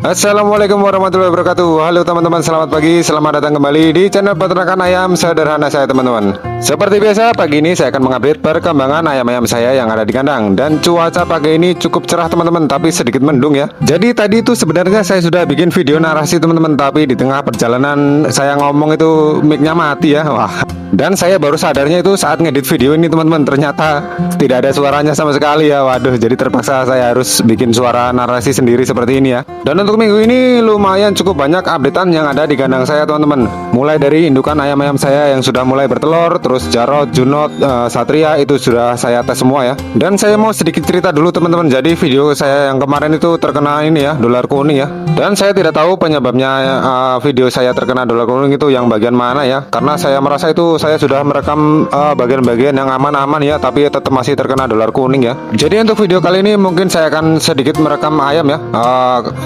Assalamualaikum warahmatullahi wabarakatuh. Halo teman-teman, selamat pagi. Selamat datang kembali di channel peternakan ayam sederhana saya teman-teman. Seperti biasa, pagi ini saya akan mengupdate perkembangan ayam-ayam saya yang ada di kandang. Dan cuaca pagi ini cukup cerah teman-teman, tapi sedikit mendung ya. Jadi tadi itu sebenarnya saya sudah bikin video narasi teman-teman, tapi di tengah perjalanan saya ngomong itu mic-nya mati ya. Wah. Dan saya baru sadarnya itu saat ngedit video ini teman-teman, ternyata tidak ada suaranya sama sekali ya. Waduh, jadi terpaksa saya harus bikin suara narasi sendiri seperti ini ya. Dan untuk minggu ini lumayan cukup banyak updatean yang ada di kandang saya teman-teman. Mulai dari indukan ayam-ayam saya yang sudah mulai bertelur, terus Jarot, Junot, Satria itu sudah saya tes semua ya. Dan saya mau sedikit cerita dulu teman-teman. Jadi video saya yang kemarin itu terkena ini ya, dolar kuning ya. Dan saya tidak tahu penyebabnya video saya terkena dolar kuning itu yang bagian mana ya. Karena saya merasa itu saya sudah merekam bagian-bagian yang aman-aman ya, tapi tetap masih terkena dolar kuning ya. Jadi untuk video kali ini mungkin saya akan sedikit merekam ayam ya.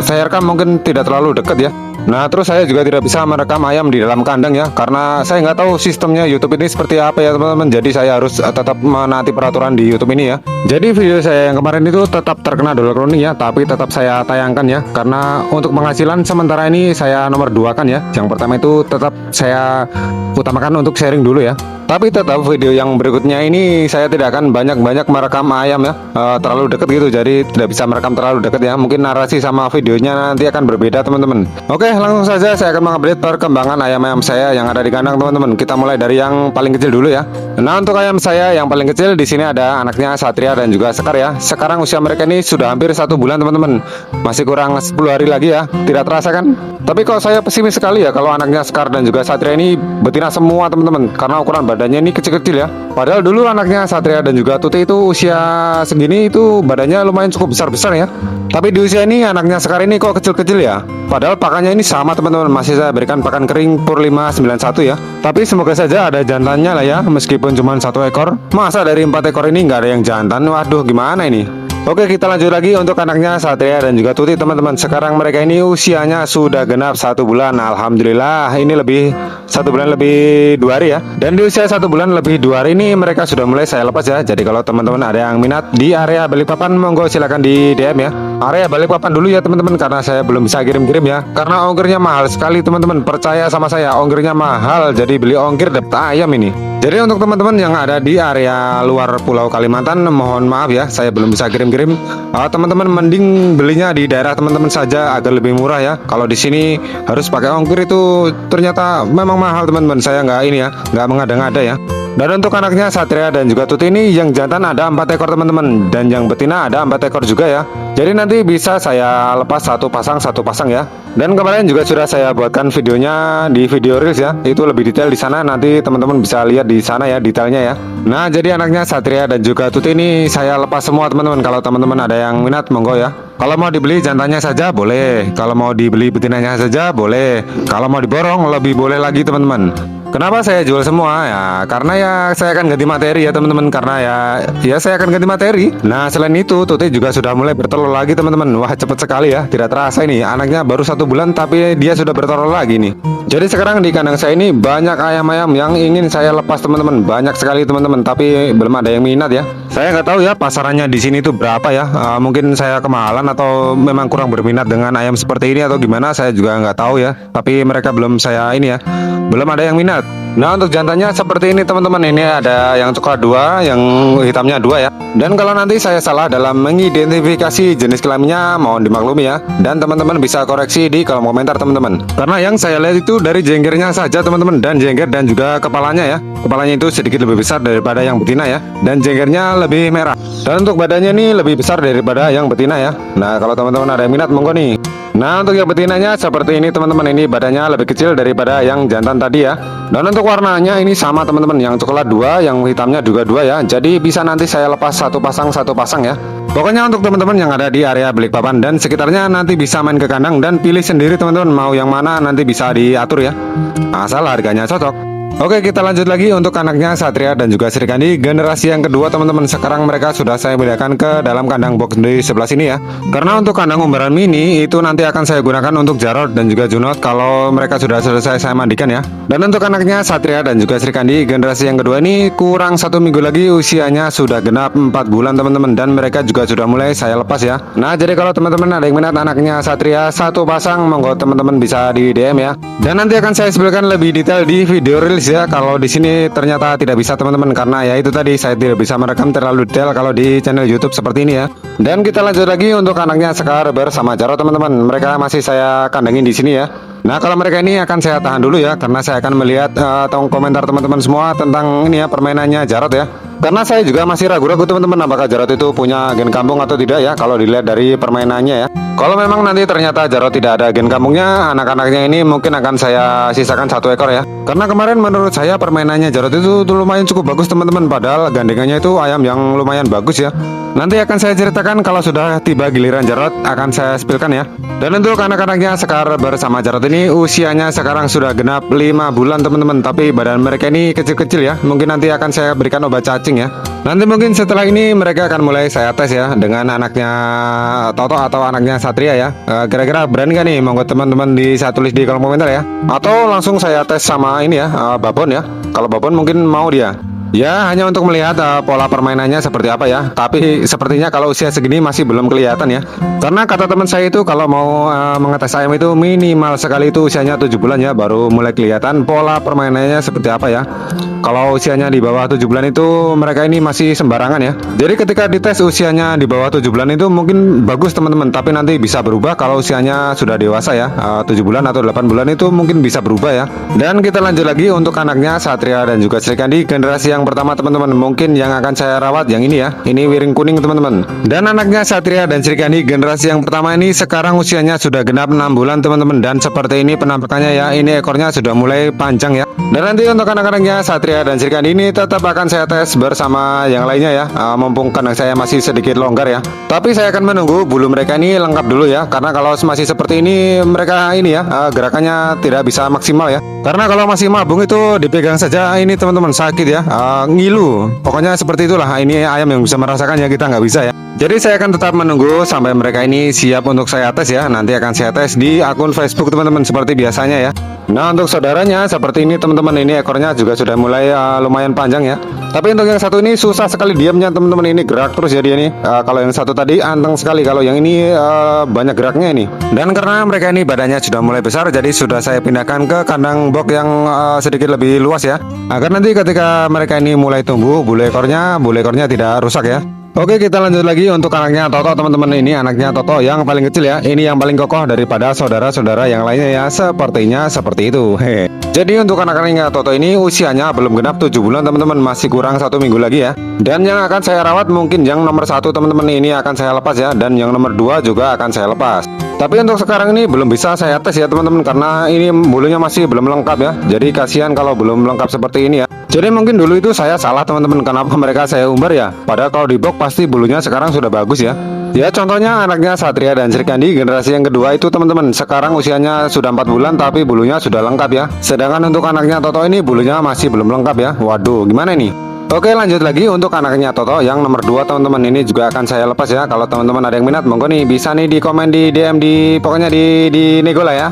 Saya rekam mungkin tidak terlalu dekat ya. Nah, terus saya juga tidak bisa merekam ayam di dalam kandang ya, karena saya nggak tahu sistemnya YouTube ini seperti apa ya teman-teman. Jadi saya harus tetap menaati peraturan di YouTube ini ya. Jadi video saya yang kemarin itu tetap terkena dolar kuning ya, tapi tetap saya tayangkan ya, karena untuk penghasilan sementara ini saya nomor 2 kan ya. Yang pertama itu tetap saya utamakan untuk sharing dulu ya. Tapi tetap video yang berikutnya ini saya tidak akan banyak-banyak merekam ayam ya, terlalu dekat gitu. Jadi tidak bisa merekam terlalu dekat ya. Mungkin narasi sama videonya nanti akan berbeda teman-teman. Oke, langsung saja saya akan mengupdate perkembangan ayam-ayam saya yang ada di kandang teman-teman. Kita mulai dari yang paling kecil dulu ya. Nah, untuk ayam saya yang paling kecil di sini ada anaknya Satria dan juga Sekar ya. Sekarang usia mereka ini sudah hampir 1 bulan teman-teman. Masih kurang 10 hari lagi ya. Tidak terasa kan? Tapi kalau saya pesimis sekali ya kalau anaknya Sekar dan juga Satria ini betina semua teman-teman, karena ukuran badannya ini kecil-kecil ya. Padahal dulu anaknya Satria dan juga Tuti itu usia segini itu badannya lumayan cukup besar-besar ya. Tapi di usia ini anaknya Sekar ini kok kecil-kecil ya. Padahal pakannya ini sama teman-teman, masih saya berikan pakan kering Pur 591 ya. Tapi semoga saja ada jantannya lah ya, meskipun cuma 1 ekor. Masa dari 4 ekor ini nggak ada yang jantan? Waduh, gimana ini? Oke, kita lanjut lagi untuk anaknya Satria dan juga Tuti teman-teman. Sekarang mereka ini usianya sudah genap 1 bulan. Alhamdulillah, ini lebih 1 bulan lebih 2 hari ya. Dan di usia 1 bulan lebih 2 hari ini mereka sudah mulai saya lepas ya. Jadi kalau teman-teman ada yang minat di area Balikpapan, monggo silakan di DM ya. Area Balikpapan dulu ya teman-teman, karena saya belum bisa kirim-kirim ya. Karena ongkirnya mahal sekali teman-teman. Percaya sama saya, ongkirnya mahal. Jadi beli ongkir dapat ayam ini. Jadi untuk teman-teman yang ada di area luar Pulau Kalimantan, mohon maaf ya, saya belum bisa kirim-kirim. Teman-teman mending belinya di daerah teman-teman saja agar lebih murah ya. Kalau di sini harus pakai ongkir itu ternyata memang mahal teman-teman. Saya nggak ini ya, nggak mengada-ngada ya. Dan untuk anaknya Satria dan juga Tuti ini yang jantan ada 4 ekor teman-teman, dan yang betina ada 4 ekor juga ya. Jadi nanti bisa saya lepas satu pasang ya. Dan kemarin juga sudah saya buatkan videonya di video reels ya. Itu lebih detail di sana, nanti teman-teman bisa lihat di sana ya detailnya ya. Nah, jadi anaknya Satria dan juga Tuti ini saya lepas semua teman-teman. Kalau teman-teman ada yang minat, monggo ya. Kalau mau dibeli jantannya saja boleh, kalau mau dibeli betinanya saja boleh, kalau mau diborong lebih boleh lagi teman-teman. Kenapa saya jual semua ya? Karena ya saya akan ganti materi ya teman-teman. Karena ya saya akan ganti materi. Nah, selain itu Tuti juga sudah mulai bertelur lagi teman-teman. Wah, cepat sekali ya. Tidak terasa ini anaknya baru 1 bulan tapi dia sudah bertelur lagi nih. Jadi sekarang di kandang saya ini banyak ayam-ayam yang ingin saya lepas teman-teman. Banyak sekali teman-teman, tapi belum ada yang minat ya. Saya nggak tahu ya pasarannya di sini itu berapa ya. Mungkin saya kemahalan atau memang kurang berminat dengan ayam seperti ini atau gimana, saya juga nggak tahu ya. Tapi mereka belum saya ini ya, belum ada yang minat. Nah, untuk jantannya seperti ini teman-teman. Ini ada yang coklat 2, yang hitamnya 2 ya. Dan kalau nanti saya salah dalam mengidentifikasi jenis kelaminnya, mohon dimaklumi ya. Dan teman-teman bisa koreksi di kolom komentar teman-teman. Karena yang saya lihat itu dari jenggernya saja teman-teman, dan jengger dan juga kepalanya ya. Kepalanya itu sedikit lebih besar daripada yang betina ya, dan jenggernya lebih merah. Dan untuk badannya ini lebih besar daripada yang betina ya. Nah, kalau teman-teman ada yang minat, monggo nih. Nah, untuk yang betinanya seperti ini teman-teman. Ini badannya lebih kecil daripada yang jantan tadi ya. Dan untuk warnanya ini sama teman-teman, yang coklat 2, yang hitamnya juga 2 ya. Jadi bisa nanti saya lepas satu pasang ya. Pokoknya untuk teman-teman yang ada di area Balikpapan dan sekitarnya nanti bisa main ke kandang dan pilih sendiri teman-teman mau yang mana, nanti bisa diatur ya. Asal harganya cocok. Oke, kita lanjut lagi untuk anaknya Satria dan juga Sri Kandi generasi yang kedua teman-teman. Sekarang mereka sudah saya pindahkan ke dalam kandang box di sebelah sini ya. Karena untuk kandang umbaran mini itu nanti akan saya gunakan untuk Jarod dan juga Junot kalau mereka sudah selesai saya mandikan ya. Dan untuk anaknya Satria dan juga Sri Kandi generasi yang kedua ini kurang 1 minggu lagi usianya sudah genap 4 bulan teman-teman, dan mereka juga sudah mulai saya lepas ya. Nah, jadi kalau teman-teman ada yang minat anaknya Satria satu pasang, monggo teman-teman bisa di DM ya. Dan nanti akan saya sebutkan lebih detail di video rilis ya. Kalau di sini ternyata tidak bisa teman-teman, karena ya itu tadi saya tidak bisa merekam terlalu detail kalau di channel YouTube seperti ini ya. Dan kita lanjut lagi untuk anaknya Sekar bersama Jarod teman-teman. Mereka masih saya kandangin di sini ya. Nah, kalau mereka ini akan saya tahan dulu ya, karena saya akan melihat komentar teman-teman semua tentang ini ya, permainannya Jarod ya. Karena saya juga masih ragu-ragu teman-teman, apakah Jarod itu punya gen kampung atau tidak ya, kalau dilihat dari permainannya ya. Kalau memang nanti ternyata Jarod tidak ada gen kampungnya, anak-anaknya ini mungkin akan saya sisakan 1 ekor ya. Karena kemarin menurut saya permainannya Jarod itu lumayan cukup bagus teman-teman, padahal gandengannya itu ayam yang lumayan bagus ya. Nanti akan saya ceritakan kalau sudah tiba giliran Jarod, akan saya spillkan ya. Dan untuk anak-anaknya Sekar bersama Jarod ini usianya sekarang sudah genap 5 bulan teman-teman, tapi badan mereka ini kecil-kecil ya. Mungkin nanti akan saya berikan obat cacing ya. Nanti mungkin setelah ini mereka akan mulai saya tes ya dengan anaknya Toto atau anaknya Satria ya. Kira-kira berani gak nih? Monggo teman-teman bisa tulis di kolom komentar ya. Atau langsung saya tes sama ini ya, Babon ya. Kalau Babon mungkin mau dia. Ya, hanya untuk melihat pola permainannya seperti apa ya. Tapi sepertinya kalau usia segini masih belum kelihatan ya. Karena kata teman saya itu kalau mau mengetes ayam itu minimal sekali itu usianya 7 bulan ya, baru mulai kelihatan pola permainannya seperti apa ya. Kalau usianya di bawah 7 bulan itu mereka ini masih sembarangan ya. Jadi ketika dites usianya di bawah 7 bulan itu mungkin bagus teman-teman, tapi nanti bisa berubah kalau usianya sudah dewasa ya. 7 bulan atau 8 bulan itu mungkin bisa berubah ya. Dan kita lanjut lagi untuk anaknya Satria dan juga Sri Kandi generasi yang pertama teman-teman. Mungkin yang akan saya rawat yang ini ya. Ini wiring kuning teman-teman. Dan anaknya Satria dan Sri Kandi generasi yang pertama ini sekarang usianya sudah genap 6 bulan teman-teman, dan seperti ini penampakannya ya. Ini ekornya sudah mulai panjang ya. Dan nanti untuk anak-anaknya Satria dan Sri Kandi ini tetap akan saya tes bersama yang lainnya ya, mumpung kandang saya masih sedikit longgar ya. Tapi saya akan menunggu bulu mereka ini lengkap dulu ya, karena kalau masih seperti ini mereka ini ya, gerakannya tidak bisa maksimal ya. Karena kalau masih mabung itu dipegang saja ini teman-teman sakit ya, ngilu. Pokoknya seperti itulah, ini ayam yang bisa merasakan ya, kita nggak bisa ya. Jadi saya akan tetap menunggu sampai mereka ini siap untuk saya tes ya. Nanti akan saya tes di akun Facebook teman-teman seperti biasanya ya. Nah, untuk saudaranya seperti ini teman-teman, ini ekornya juga sudah mulai lumayan panjang ya. Tapi untuk yang satu ini susah sekali diamnya teman-teman, ini gerak terus ya dia nih. Kalau yang satu tadi anteng sekali, kalau yang ini banyak geraknya ini. Dan karena mereka ini badannya sudah mulai besar, jadi sudah saya pindahkan ke kandang box yang sedikit lebih luas ya. Agar nanti ketika mereka ini mulai tumbuh, bulu ekornya tidak rusak ya. Oke, kita lanjut lagi untuk anaknya Toto teman-teman. Ini anaknya Toto yang paling kecil ya. Ini yang paling kokoh daripada saudara-saudara yang lainnya ya. Sepertinya seperti itu. Hehe. Jadi untuk anak-anaknya Toto ini usianya belum genap 7 bulan teman-teman, masih kurang 1 minggu lagi ya. Dan yang akan saya rawat mungkin yang nomor 1 teman-teman, ini akan saya lepas ya. Dan yang nomor 2 juga akan saya lepas. Tapi untuk sekarang ini belum bisa saya tes ya teman-teman, karena ini bulunya masih belum lengkap ya. Jadi kasihan kalau belum lengkap seperti ini ya. Jadi mungkin dulu itu saya salah teman-teman, kenapa mereka saya umbar ya. Padahal kalau di box pasti bulunya sekarang sudah bagus ya. Ya contohnya anaknya Satria dan Sri Kandi generasi yang kedua itu teman-teman, sekarang usianya sudah 4 bulan tapi bulunya sudah lengkap ya. Sedangkan untuk anaknya Toto ini bulunya masih belum lengkap ya. Waduh, gimana ini? Oke, lanjut lagi untuk anaknya Toto yang nomor 2 teman-teman, ini juga akan saya lepas ya. Kalau teman-teman ada yang minat monggo nih bisa nih di komen di DM pokoknya di nego lah ya.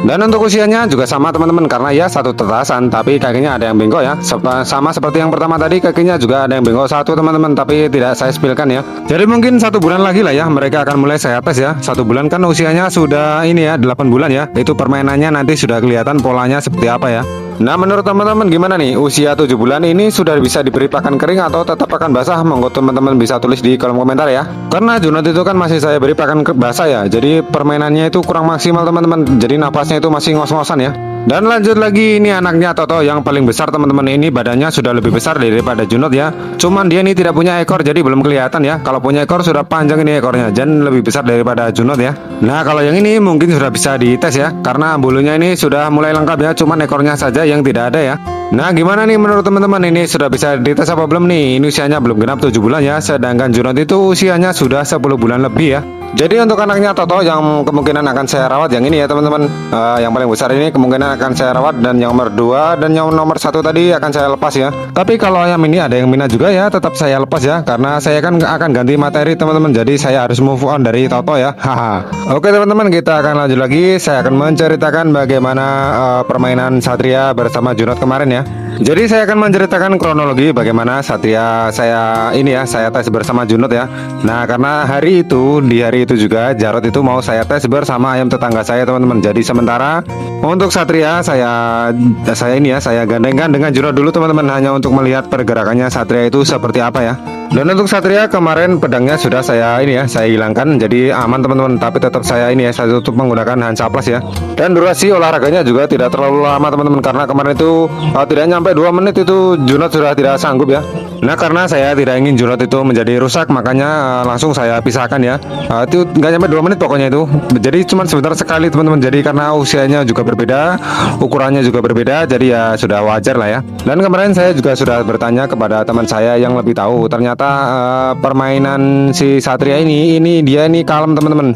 Dan untuk usianya juga sama teman-teman, karena ya satu tetasan tapi kakinya ada yang bengkok ya. Sama seperti yang pertama tadi, kakinya juga ada yang bengkok satu teman-teman, tapi tidak saya spillkan ya. Jadi mungkin 1 bulan lagi lah ya mereka akan mulai saya tes ya. 1 bulan kan usianya sudah ini ya 8 bulan ya. Itu permainannya nanti sudah kelihatan polanya seperti apa ya. Nah, menurut teman-teman gimana nih? Usia 7 bulan ini sudah bisa diberi pakan kering atau tetap pakan basah? Monggo teman-teman bisa tulis di kolom komentar ya. Karena Junot itu kan masih saya beri pakan basah ya. Jadi permainannya itu kurang maksimal teman-teman. Jadi napasnya itu masih ngos-ngosan ya. Dan lanjut lagi, ini anaknya Toto yang paling besar teman-teman. Ini badannya sudah lebih besar daripada Junot ya. Cuman dia ini tidak punya ekor, jadi belum kelihatan ya. Kalau punya ekor sudah panjang ini ekornya, dan lebih besar daripada Junot ya. Nah, kalau yang ini mungkin sudah bisa dites ya, karena bulunya ini sudah mulai lengkap ya. Cuman ekornya saja yang tidak ada ya. Nah, gimana nih menurut teman-teman, ini sudah bisa dites apa belum nih? Ini usianya belum genap 7 bulan ya. Sedangkan Junot itu usianya sudah 10 bulan lebih ya. Jadi untuk anaknya Toto yang kemungkinan akan saya rawat yang ini ya teman-teman. Yang paling besar ini kemungkinan akan saya rawat, dan yang nomor 2 dan yang nomor 1 tadi akan saya lepas ya. Tapi kalau ayam ini ada yang minat juga ya, tetap saya lepas ya, karena saya kan akan ganti materi teman-teman. Jadi saya harus move on dari Toto ya. Haha. Oke teman-teman, kita akan lanjut lagi. Saya akan menceritakan bagaimana permainan Satria bersama Junot kemarin ya. Jadi saya akan menceritakan kronologi bagaimana Satria saya ini ya, saya tes bersama Junot ya. Nah, karena di hari itu juga Jarot itu mau saya tes bersama ayam tetangga saya teman-teman. Jadi sementara untuk Satria saya ini ya, saya gandengkan dengan Junot dulu teman-teman, hanya untuk melihat pergerakannya Satria itu seperti apa ya. Dan untuk Satria kemarin pedangnya sudah saya ini ya, saya hilangkan, jadi aman teman-teman. Tapi tetap saya ini ya, saya tutup menggunakan Hansa Plus ya. Dan durasi olahraganya juga tidak terlalu lama teman-teman, karena kemarin itu tidak nyampe 2 menit itu Junot sudah tidak sanggup ya. Nah, karena saya tidak ingin Junot itu menjadi rusak, makanya langsung saya pisahkan ya. Itu nggak nyampe 2 menit pokoknya itu. Jadi cuma sebentar sekali teman-teman. Jadi karena usianya juga berbeda, ukurannya juga berbeda, jadi ya sudah wajar lah ya. Dan kemarin saya juga sudah bertanya kepada teman saya yang lebih tahu. Ternyata permainan si Satria ini dia ini kalem teman-teman.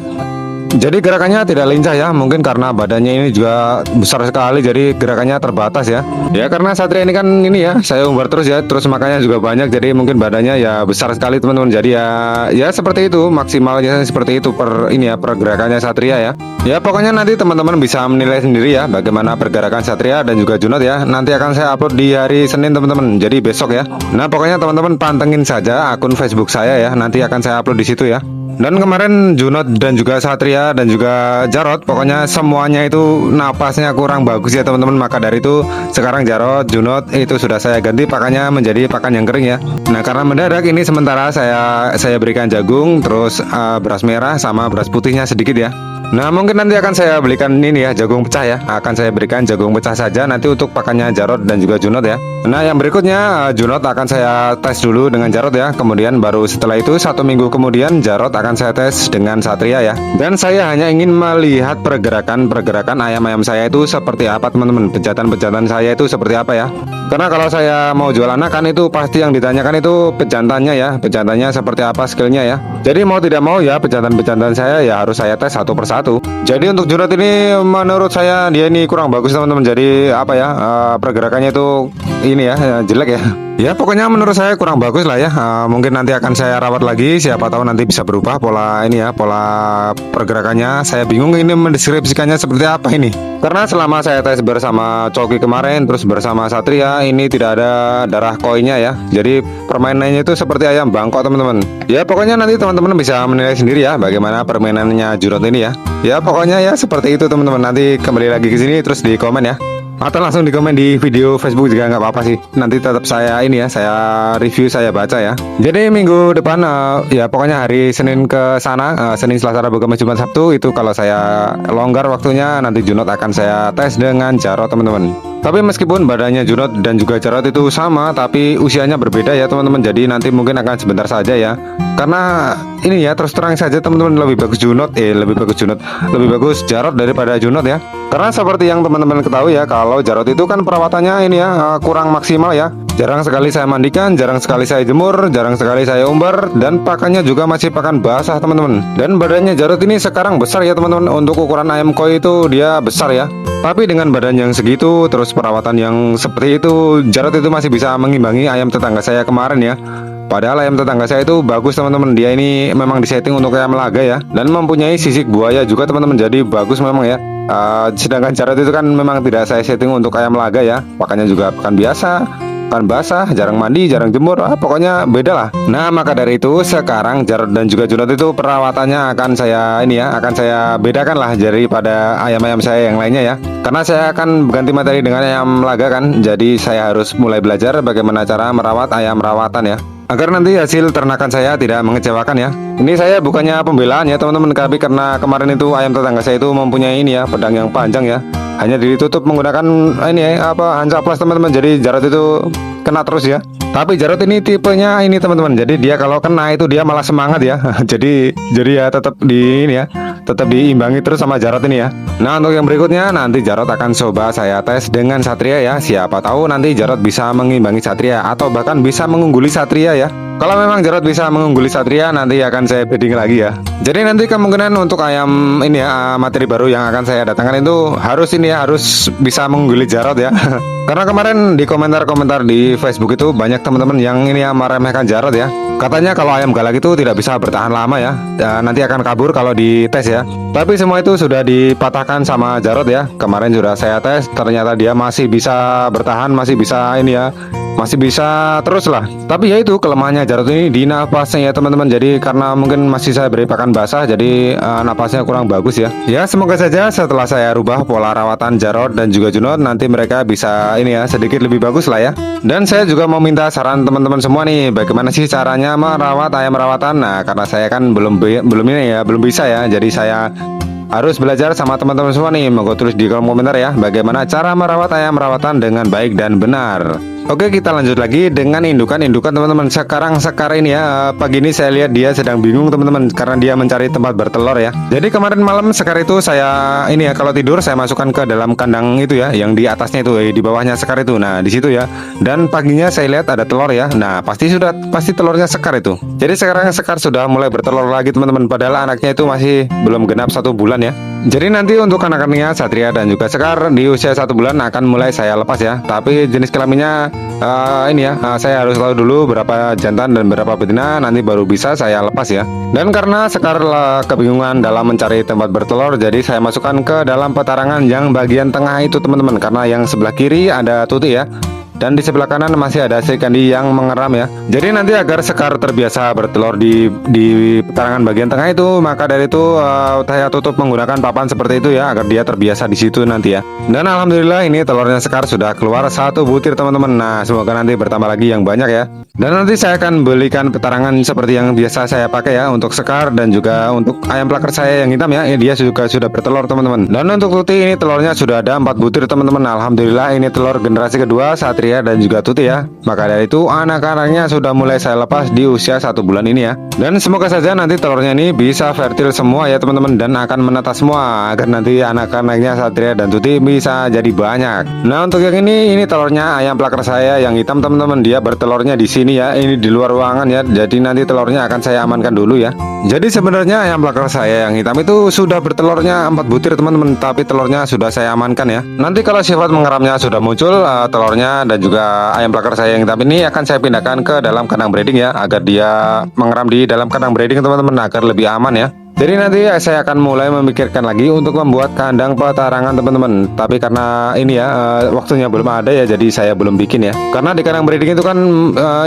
Jadi gerakannya tidak lincah ya, mungkin karena badannya ini juga besar sekali, jadi gerakannya terbatas ya. Ya karena Satria ini kan ini ya, saya umbar terus ya, terus makanya juga banyak, jadi mungkin badannya ya besar sekali teman-teman. Jadi ya seperti itu, maksimalnya seperti itu pergerakannya Satria ya. Ya pokoknya nanti teman-teman bisa menilai sendiri ya bagaimana pergerakan Satria dan juga Junot ya. Nanti akan saya upload di hari Senin teman-teman, jadi besok ya. Nah pokoknya teman-teman pantengin saja akun Facebook saya ya, nanti akan saya upload di situ ya. Dan kemarin Junot dan juga Satria dan juga Jarot, pokoknya semuanya itu napasnya kurang bagus ya teman-teman. Maka dari itu sekarang Jarot, Junot itu sudah saya ganti pakannya menjadi pakan yang kering ya. Nah karena mendadak ini sementara saya berikan jagung, terus beras merah sama beras putihnya sedikit ya. Nah mungkin nanti akan saya belikan ini ya, jagung pecah ya. Akan saya berikan jagung pecah saja nanti untuk pakannya Jarot dan juga Junot ya. Nah yang berikutnya Junot akan saya tes dulu dengan Jarot ya. Kemudian baru setelah itu 1 minggu kemudian Jarot akan saya tes dengan Satria ya. Dan saya hanya ingin melihat pergerakan ayam-ayam saya itu seperti apa teman-teman. Pejantan saya itu seperti apa ya. Karena kalau saya mau jual anakan itu pasti yang ditanyakan itu pejantannya ya. Pejantannya seperti apa skillnya ya. Jadi mau tidak mau ya pejantan saya ya harus saya tes satu persatu. Jadi untuk Junot ini menurut saya dia ini kurang bagus teman-teman. Jadi apa ya, pergerakannya itu ini ya jelek ya. Ya pokoknya menurut saya kurang bagus lah ya. Mungkin nanti akan saya rawat lagi, siapa tahu nanti bisa berubah pola ini ya, pola pergerakannya. Saya bingung ini mendeskripsikannya seperti apa ini. Karena selama saya tes bersama Coki kemarin terus bersama Satria ini tidak ada darah koinnya ya. Jadi permainannya itu seperti ayam bangkok teman-teman. Ya pokoknya nanti teman-teman bisa menilai sendiri ya bagaimana permainannya Junot ini ya. Ya pokoknya ya seperti itu teman-teman. Nanti kembali lagi ke sini terus di komen ya. Atau langsung di komen di video Facebook juga nggak apa-apa sih. Nanti tetap saya ini ya, saya review, saya baca ya. Jadi minggu depan ya pokoknya hari Senin ke sana, Senin, Selasa, Rabu, Kamis, Jumat, Sabtu itu kalau saya longgar waktunya nanti Junot akan saya tes dengan Jarot teman-teman. Tapi meskipun badannya Junot dan juga Jarot itu sama, tapi usianya berbeda ya teman-teman. Jadi nanti mungkin akan sebentar saja ya. Karena ini ya terus terang saja teman-teman, lebih bagus Jarot daripada Junot ya. Karena seperti yang teman-teman ketahui ya, kalau Jarot itu kan perawatannya ini ya kurang maksimal ya. Jarang sekali saya mandikan, jarang sekali saya jemur, jarang sekali saya umbar, dan pakannya juga masih pakan basah teman-teman. Dan badannya Jarot ini sekarang besar ya teman-teman. Untuk ukuran ayam koi itu dia besar ya. Tapi dengan badan yang segitu, terus perawatan yang seperti itu, Jarot itu masih bisa mengimbangi ayam tetangga saya kemarin ya. Padahal ayam tetangga saya itu bagus teman-teman. Dia ini memang disetting untuk ayam laga ya, dan mempunyai sisik buaya juga teman-teman. Jadi bagus memang ya. Sedangkan Jarot itu kan memang tidak saya setting untuk ayam laga ya. Pakannya juga pakan biasa, pakan basah, jarang mandi, jarang jemur, pokoknya beda lah. Nah maka dari itu sekarang Jarot dan juga Junot itu perawatannya akan saya ini ya, akan saya bedakan lah daripada ayam-ayam saya yang lainnya ya. Karena saya akan berganti materi dengan ayam laga kan. Jadi saya harus mulai belajar bagaimana cara merawat ayam rawatan ya, agar nanti hasil ternakan saya tidak mengecewakan ya. Ini saya bukannya pembelaan ya teman-teman, tapi karena kemarin itu ayam tetangga saya itu mempunyai ini ya, pedang yang panjang ya. Hanya ditutup menggunakan ini ya, Hansa Plus teman-teman. Jadi Jarot itu kena terus ya. Tapi Jarot ini tipenya ini teman-teman. Jadi dia kalau kena itu dia malah semangat ya. jadi ya tetap di ini ya, tetap diimbangi terus sama Jarot ini ya. Nah untuk yang berikutnya nanti Jarot akan coba saya tes dengan Satria ya. Siapa tahu nanti Jarot bisa mengimbangi Satria atau bahkan bisa mengungguli Satria ya. Kalau memang Jarot bisa mengungguli Satria, nanti akan saya breeding lagi ya. Jadi nanti kemungkinan untuk ayam ini ya, materi baru yang akan saya datangkan itu harus ini ya, harus bisa mengungguli Jarot ya. Karena kemarin di komentar-komentar di Facebook itu banyak teman-teman yang ini ya meremehkan Jarot ya. Katanya kalau ayam galak itu tidak bisa bertahan lama ya, nanti akan kabur kalau dites ya. Tapi semua itu sudah dipatahkan sama Jarot ya. Kemarin sudah saya tes, ternyata dia masih bisa bertahan, masih bisa ini ya, masih bisa terus lah. Tapi ya itu kelemahannya Jarot ini di napasnya ya teman-teman. Jadi karena mungkin masih saya beri pakan basah, jadi napasnya kurang bagus ya. Ya semoga saja setelah saya rubah pola rawatan Jarot dan juga Junot, nanti mereka bisa ini ya sedikit lebih bagus lah ya. Dan saya juga mau minta saran teman-teman semua nih, bagaimana sih caranya merawat ayam rawatan. Nah karena saya kan belum ini ya, belum bisa ya. Jadi saya harus belajar sama teman-teman semua nih. Monggo tulis di kolom komentar ya, bagaimana cara merawat ayam rawatan dengan baik dan benar. Oke, kita lanjut lagi dengan indukan teman-teman. Sekarang ini ya, pagi ini saya lihat dia sedang bingung teman-teman karena dia mencari tempat bertelur ya. Jadi kemarin malam Sekar itu saya ini ya, kalau tidur saya masukkan ke dalam kandang itu ya, yang di atasnya itu, di bawahnya Sekar itu. Nah di situ ya. Dan paginya saya lihat ada telur ya. Nah pasti telurnya Sekar itu. Jadi sekarang Sekar sudah mulai bertelur lagi teman-teman. Padahal anaknya itu masih belum genap 1 bulan ya. Jadi nanti untuk anak-anaknya Satria dan juga Sekar di usia 1 bulan akan mulai saya lepas ya. Tapi jenis kelaminnya ini ya, saya harus tahu dulu berapa jantan dan berapa betina, nanti baru bisa saya lepas ya. Dan karena Sekar kebingungan dalam mencari tempat bertelur, jadi saya masukkan ke dalam petarangan yang bagian tengah itu teman-teman. Karena yang sebelah kiri ada tuti ya, dan di sebelah kanan masih ada serikandi yang mengeram ya. Jadi nanti agar Sekar terbiasa bertelur di petarangan bagian tengah itu, maka dari itu saya tutup menggunakan papan seperti itu ya, agar dia terbiasa di situ nanti ya. Dan alhamdulillah ini telurnya Sekar sudah keluar 1 butir teman-teman. Nah semoga nanti bertambah lagi yang banyak ya. Dan nanti saya akan belikan petarangan seperti yang biasa saya pakai ya, untuk Sekar dan juga untuk ayam plakar saya yang hitam ya. Ini dia juga sudah bertelur teman-teman. Dan untuk tuti ini telurnya sudah ada 4 butir teman-teman. Alhamdulillah ini telur generasi kedua Satria dan juga tuti ya. Maka dari itu anak-anaknya sudah mulai saya lepas di usia 1 bulan ini ya. Dan semoga saja nanti telurnya ini bisa fertil semua ya teman-teman, dan akan menetas semua agar nanti anak-anaknya Satria dan tuti bisa jadi banyak. Nah untuk yang ini telurnya ayam plakar saya yang hitam teman-teman. Dia bertelurnya di sini ya, ini di luar ruangan ya. Jadi nanti telurnya akan saya amankan dulu ya. Jadi sebenarnya ayam plakar saya yang hitam itu sudah bertelurnya 4 butir teman-teman, tapi telurnya sudah saya amankan ya. Nanti kalau sifat mengeramnya sudah muncul, telurnya dan juga ayam plakar saya yang hitam ini akan saya pindahkan ke dalam kandang breeding ya, agar dia mengeram di dalam kandang breeding teman-teman, agar lebih aman ya. Jadi nanti saya akan mulai memikirkan lagi untuk membuat kandang petarangan teman-teman. Tapi karena ini ya waktunya belum ada ya, jadi saya belum bikin ya. Karena di kandang breeding itu kan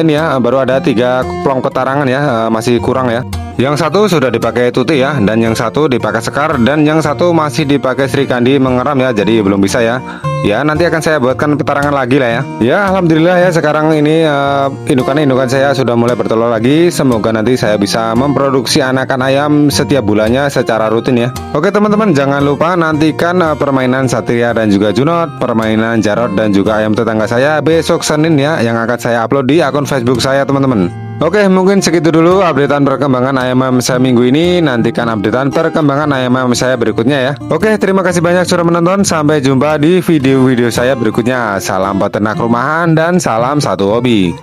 ini ya baru ada 3 plong petarangan ya, masih kurang ya. Yang satu sudah dipakai tuti ya, dan yang satu dipakai Sekar, dan yang satu masih dipakai serikandi mengeram ya, jadi belum bisa ya. Ya nanti akan saya buatkan petarangan lagi lah ya. Ya alhamdulillah ya, sekarang ini indukan saya sudah mulai bertelur lagi. Semoga nanti saya bisa memproduksi anakan ayam setiap bulannya secara rutin ya. Oke teman-teman, jangan lupa nantikan permainan Satria dan juga Junot, permainan Jarot dan juga ayam tetangga saya besok Senin ya, yang akan saya upload di akun Facebook saya teman-teman. Oke, mungkin segitu dulu updatean perkembangan ayam saya minggu ini. Nantikan updatean perkembangan ayam saya berikutnya ya. Oke, terima kasih banyak sudah menonton. Sampai jumpa di video-video saya berikutnya. Salam peternak rumahan dan salam satu hobi.